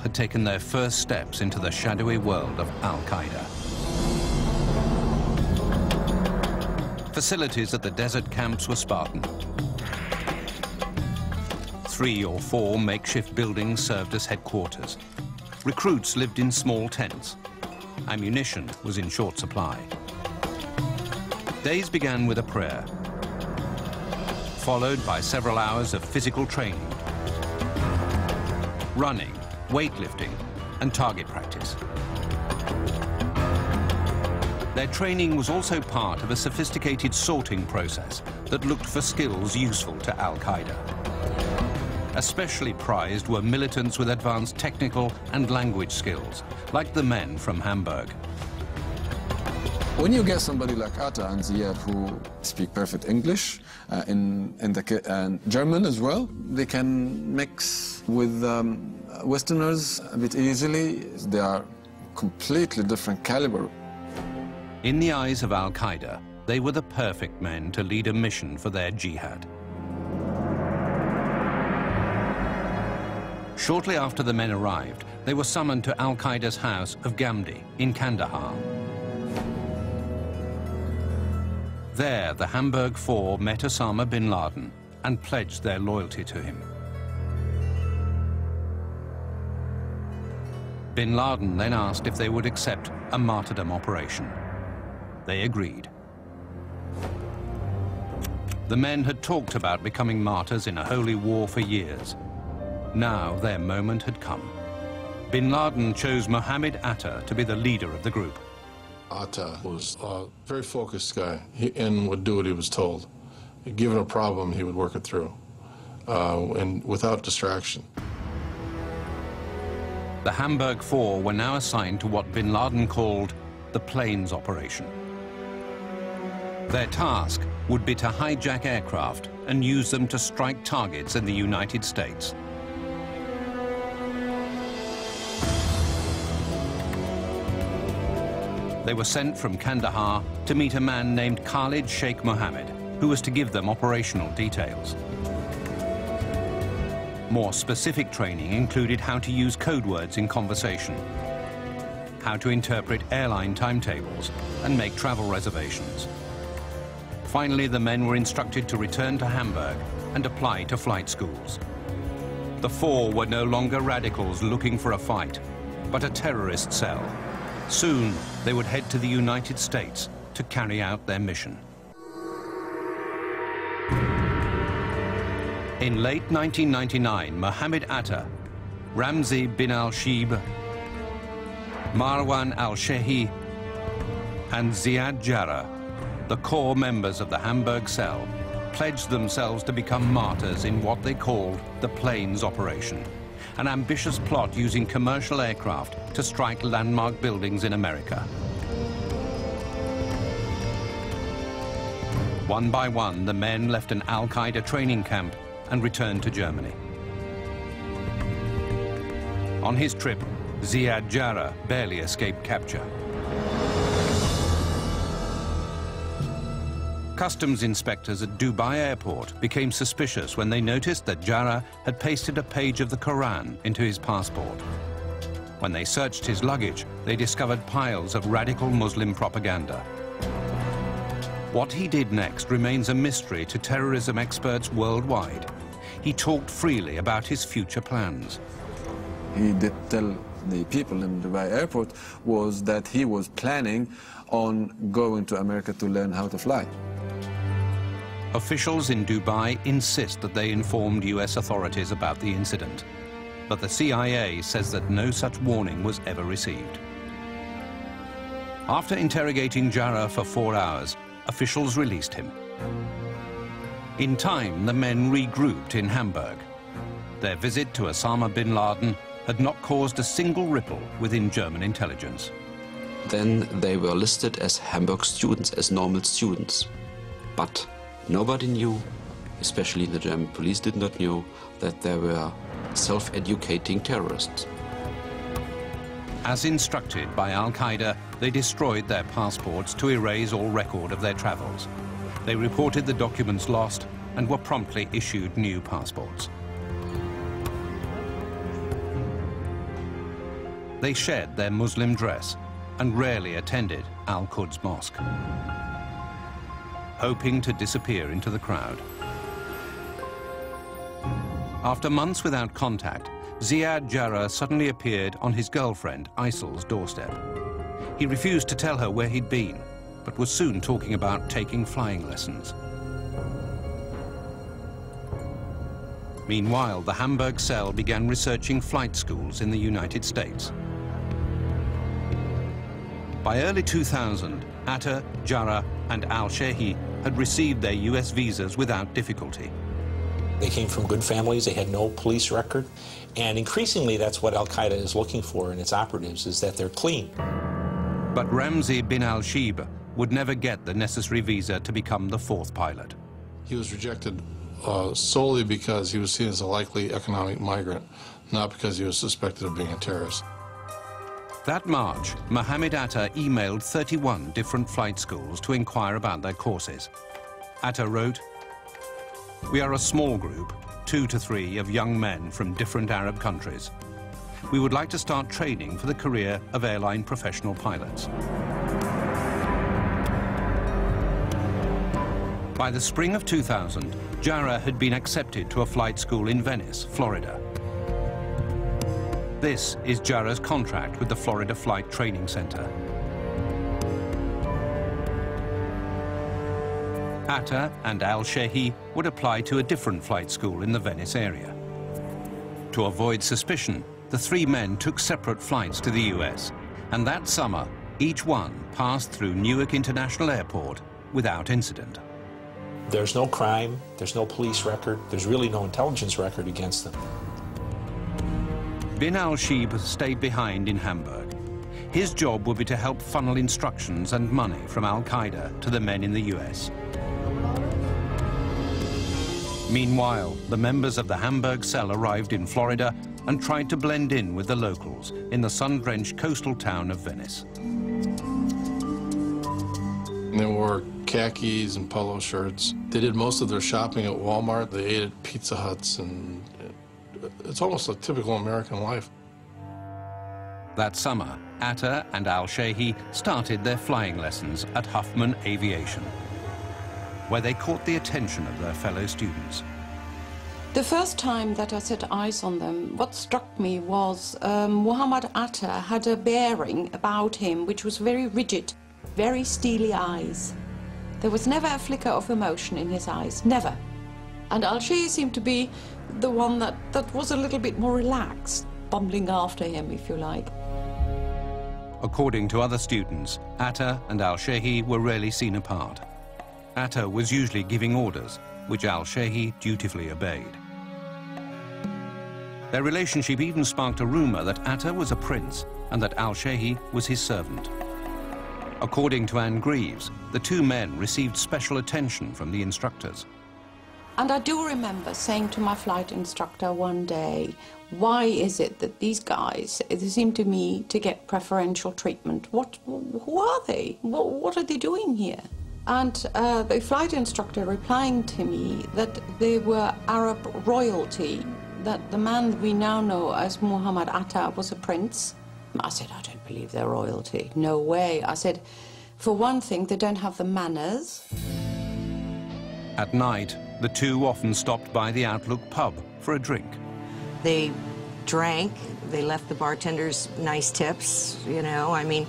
had taken their first steps into the shadowy world of Al-Qaeda. Facilities at the desert camps were Spartan. 3 or 4 makeshift buildings served as headquarters. Recruits lived in small tents. Ammunition was in short supply. Days began with a prayer, followed by several hours of physical training, running, weightlifting, and target practice. Their training was also part of a sophisticated sorting process that looked for skills useful to Al-Qaeda. Especially prized were militants with advanced technical and language skills, like the men from Hamburg. When you get somebody like Atta and Ziad who speak perfect English and German as well, they can mix with Westerners a bit easily. They are completely different caliber. In the eyes of Al-Qaeda, they were the perfect men to lead a mission for their jihad. Shortly after the men arrived, they were summoned to Al-Qaeda's house of Ghamdi in Kandahar. There, the Hamburg Four met Osama bin Laden and pledged their loyalty to him. Bin Laden then asked if they would accept a martyrdom operation. They agreed. The men had talked about becoming martyrs in a holy war for years. Now their moment had come. Bin Laden chose Mohammed Atta to be the leader of the group. Atta was a very focused guy and would do what he was told. Given a problem, he would work it through, and without distraction. The Hamburg Four were now assigned to what Bin Laden called the Plains Operation. Their task would be to hijack aircraft and use them to strike targets in the United States. They were sent from Kandahar to meet a man named Khalid Sheikh Mohammed, who was to give them operational details. More specific training included how to use code words in conversation, how to interpret airline timetables, and make travel reservations. Finally, the men were instructed to return to Hamburg and apply to flight schools. The Four were no longer radicals looking for a fight, but a terrorist cell. Soon, they would head to the United States to carry out their mission. In late 1999, Mohammed Atta, Ramzi bin al-Shib, Marwan al-Shehi, and Ziad Jarrah, the core members of the Hamburg cell, pledged themselves to become martyrs in what they called the Plains Operation, an ambitious plot using commercial aircraft to strike landmark buildings in America. One by one, the men left an Al-Qaeda training camp and returned to Germany. On his trip, Ziad Jarrah barely escaped capture. Customs inspectors at Dubai airport became suspicious when they noticed that Jarrah had pasted a page of the Quran into his passport. When they searched his luggage, they discovered piles of radical Muslim propaganda. What he did next remains a mystery to terrorism experts worldwide. He talked freely about his future plans. He did tell the people in Dubai airport was that he was planning on going to America to learn how to fly. Officials in Dubai insist that they informed US authorities about the incident, but the CIA says that no such warning was ever received. After interrogating Jarrah for 4 hours, officials released him. In time, the men regrouped in Hamburg. Their visit to Osama bin Laden had not caused a single ripple within German intelligence. Then they were listed as Hamburg students, as normal students. But nobody knew, especially the German police did not know, that they were self-educating terrorists. As instructed by Al-Qaeda, they destroyed their passports to erase all record of their travels. They reported the documents lost and were promptly issued new passports. They shed their Muslim dress and rarely attended Al-Quds Mosque, hoping to disappear into the crowd. After months without contact, Ziad Jarrah suddenly appeared on his girlfriend Aisel's doorstep. He refused to tell her where he'd been, but was soon talking about taking flying lessons. Meanwhile, the Hamburg cell began researching flight schools in the United States. By early 2000, Atta, Jarrah, and al-Shehi had received their US visas without difficulty. They came from good families, they had no police record, and increasingly that's what Al-Qaeda is looking for in its operatives, is that they're clean. But Ramzi bin al-Shibh would never get the necessary visa to become the fourth pilot. He was rejected solely because he was seen as a likely economic migrant, not because he was suspected of being a terrorist. That March, Mohammed Atta emailed 31 different flight schools to inquire about their courses. Atta wrote, "We are a small group, 2 to 3 of young men from different Arab countries. We would like to start training for the career of airline professional pilots." By the spring of 2000, Jarrah had been accepted to a flight school in Venice, Florida. This is Jarrah's contract with the Florida Flight Training Center. Atta and al-Shehi would apply to a different flight school in the Venice area. To avoid suspicion, the three men took separate flights to the US, and that summer, each one passed through Newark International Airport without incident. There's no crime, there's no police record, there's really no intelligence record against them. Bin al-Shibh stayed behind in Hamburg. His job would be to help funnel instructions and money from Al-Qaeda to the men in the US. Meanwhile, the members of the Hamburg cell arrived in Florida and tried to blend in with the locals in the sun-drenched coastal town of Venice. They wore khakis and polo shirts. They did most of their shopping at Walmart. They ate at Pizza Huts, and it's almost like typical American life. That summer, Atta and al-Shehi started their flying lessons at Huffman Aviation, where they caught the attention of their fellow students. The first time that I set eyes on them, what struck me was Muhammad Atta had a bearing about him which was very rigid, very steely eyes. There was never a flicker of emotion in his eyes, never. And al-Shehi seemed to be the one that was a little bit more relaxed, bumbling after him, if you like. According to other students, Atta and al-Shehi were rarely seen apart. Atta was usually giving orders, which al-Shehi dutifully obeyed. Their relationship even sparked a rumor that Atta was a prince and that al-Shehi was his servant. According to Anne Greaves, the two men received special attention from the instructors. And I do remember saying to my flight instructor one day, why is it that these guys, they seem to me to get preferential treatment? Who are they? What are they doing here? And the flight instructor replying to me that they were Arab royalty, that the man we now know as Muhammad Atta was a prince. I said, I don't believe they're royalty. No way. I said, for one thing, they don't have the manners. At night, the two often stopped by the Outlook pub for a drink. They drank, they left the bartenders nice tips, you know. I mean,